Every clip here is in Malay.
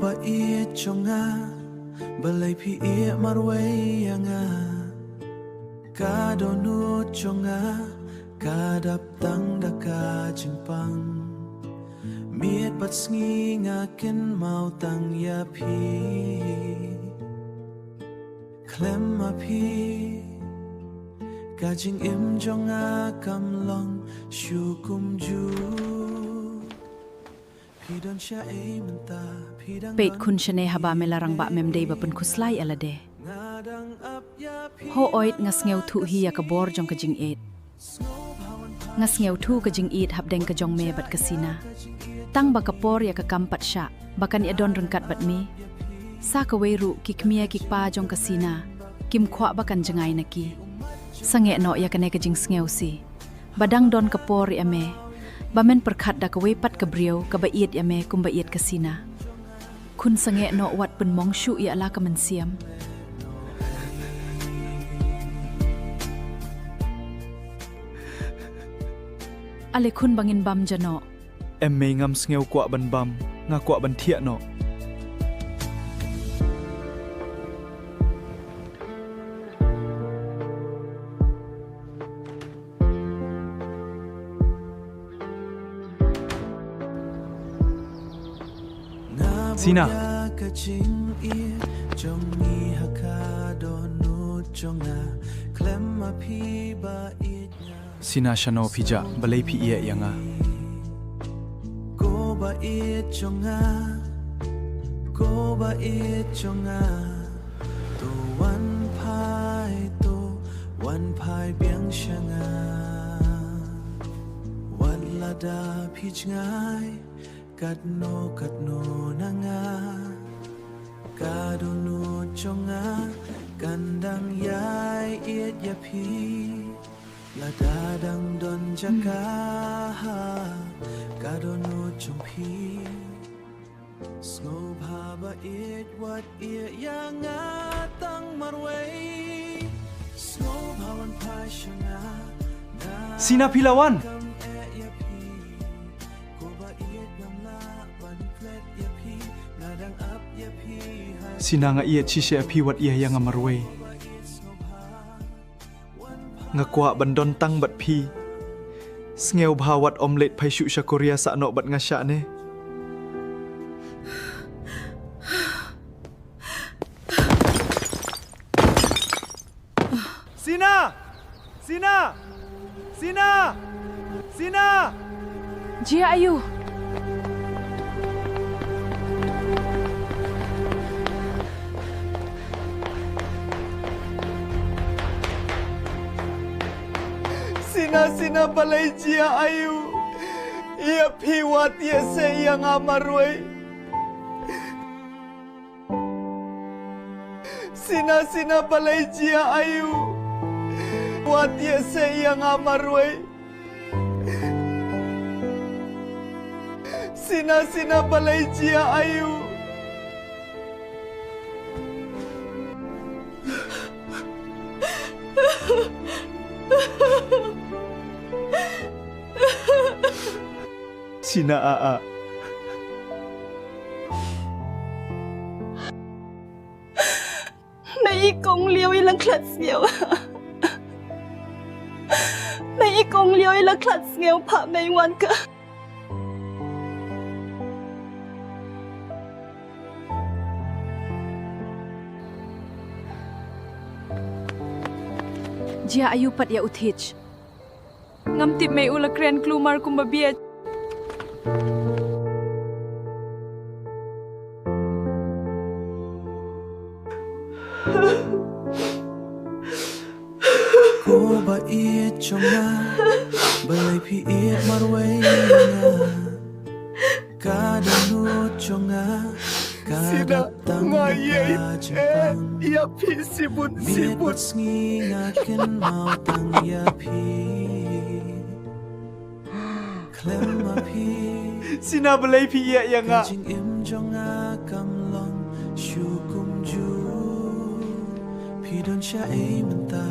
ba e chonga balai phi e marwe yanga ka donu chonga ka dap tang da ka chimpang miet bat sngi nga ken mau tang ya phi klem ma phi ka jing im jonga kam long shu kum juเป็ดคุณชเนฮบาเมลารังบะเมมเดย์บะเป็นคุสไลอละเดโฮออยด์งัสเงวทุฮียากะบอร์จงกะจิงเอ็ดงัสเงวทุกะจิงอีดฮับเดงกะจงเมบัดกะซีนาตั้งบะกะปอร์ยากะกัมปัดชะบะกันยะดอนรังกัดบัดมีซากะเวรุกิกเมียกิกปาจงกะซีนากิมขวะบะกันจงายนะกีสังเงเนาะยากะเนกะจิงสเงวซีบะดังดอนกะปอร์ยะเมบะเมนประคัดดากะเวปัดกะเบรียวกะบะเอียดยะเมกุมบะเอียดกะซีนาคุณสังเงเนาะวัดเป็นมองชุยะลากะมันเสียมอะไรคุณบังอินบัมจะเนาะเอ็มเมงำสเงวกว่าบันบัมงากว่าบันเทียเนาะซีนาซีนาชโนพิจาบเลยพี่เอียยังอ่ะโกบะเอจงอาโกบะเอจงอาตัววันพายตัววันพายเบียงชะงาวันละดาพิจงายกัดโนนางากาดูโนจงอากันดังยายเอียดยาพีละดาดังดอนจักากาโดโนจงพีสโงพาบะเอียดวัดเอียยังาตั้งมารเวสโงพาวันพายชงาซีนาพิลาวันซีนางเอียดชิเชอพีวัดเอียยังมารเวงากว่าบันดอนตั้งบัดพีสเงวภาวัดอมเล็ดไพชุชะโกเรียสะโนบัดงาชะเนซีนาเจียอายุSina balai jia ayu ia piwat ia se yang amarwe Sina balai jia ayu wat ia se yang amarwe Sina balai jia ayu Sina aa Nãy con liêu ý lăng khlat xéo Nãy con liêu ý lăng khlat xéo phá mây ngoan cơ Jia ayu pat ya uthich Ngam tip may ula kren klumar kumbabiyat Ko ba e chonga balai phi e marwe yanga ka danu chonga ka dap tang ka chimpang ia phi sibut sngi nga ken mau tang ya phi klem ma phi Sina balai phi ia yang a jing im jonga kam long shu kum ju phi don sha e manta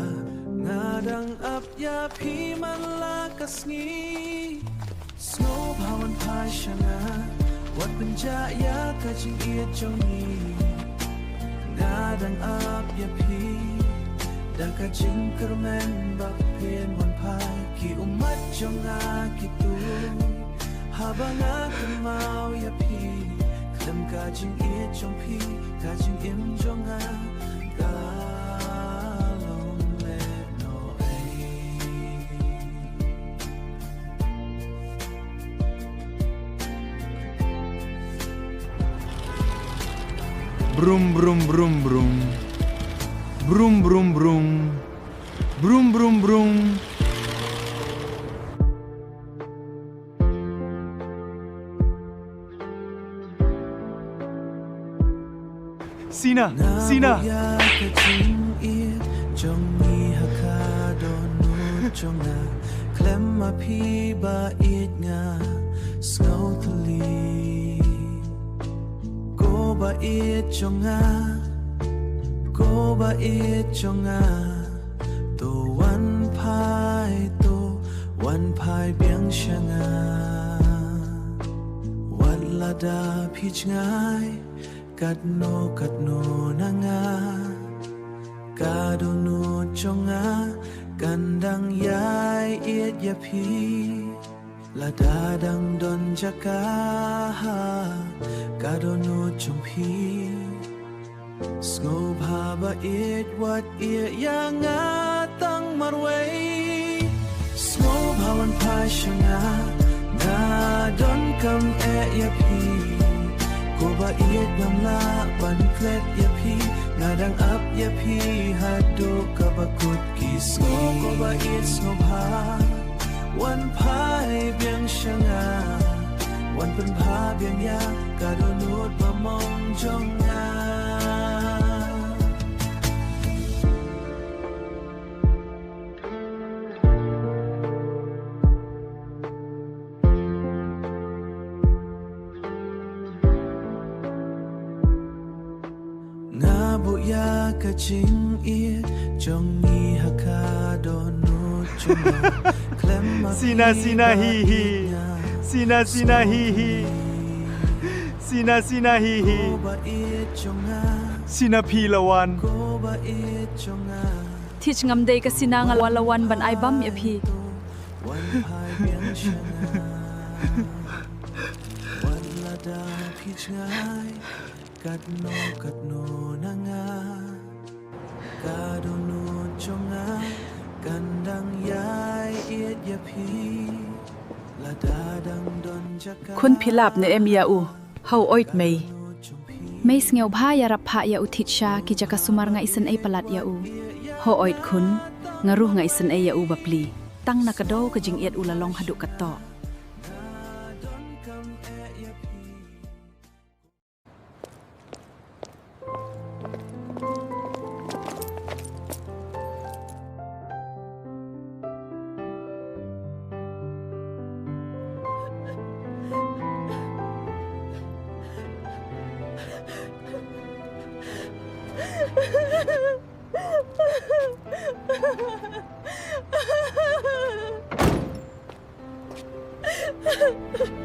ngadang ap ya phi man la kasngi snow bhawan phai shanga Wat penjaya kajing ia jongi Ngadang ap ya pi Dan kajing kermen bak pien wan pai Ki umat jonga kitu Habanga kemau ya pi Klem kajing ia jong pi Kajing im jonga Galong le no Brum brum brum brum. Brum brum brum. Brum brum brum. Sina, Sina. Ya kajing ia jongi hakadonu jonga Klem ma pi ba it nga Snow tuli Go ba it jonga Go ba it jonga To wan pai biang shanga Wat lada pich ngai Kat no nanga Kado no chonga Kandang yai iet ya pi Lada dang don jaka Kado no chong pi Snow haba it wat iet yang tang marway Snow hawan pai shanga Na don kam ya pi Ko ba iet ngam la ban klet ya pi Ngadang up ya pi hado ka bakut ki snow Ko ba iet snow pa Wan pai biang shanga Wan pen pa biang ya Kado nut ba mong jong nga Ya kajing iet jongi hakadonu jonga Klem ma Sina Sina hi hi. Sina Sina hi hi. Sina Sina hi hi. Ko ba iet jonga Sina pi lawan. Ko ba iet jonga Teach ngam day ka sinangal walawan ban ay bam ya pi Wan pai biang shanga Wan lada pich ngai Kat no nanga Kado no chonga Kandang yai iet ya pi Lada dang don jaka คุณพิลาบในเอ็มยาอูเฮาออยด์ไม่ไม่สเงียวพายารับพายาอุทิชชากิจกสุมารnga isan ay palat ya u ho oid kun ngaruh nga isan ay ya u bapli tang nakadaw ka jing iat ulalong hadu kato Ha ha ha!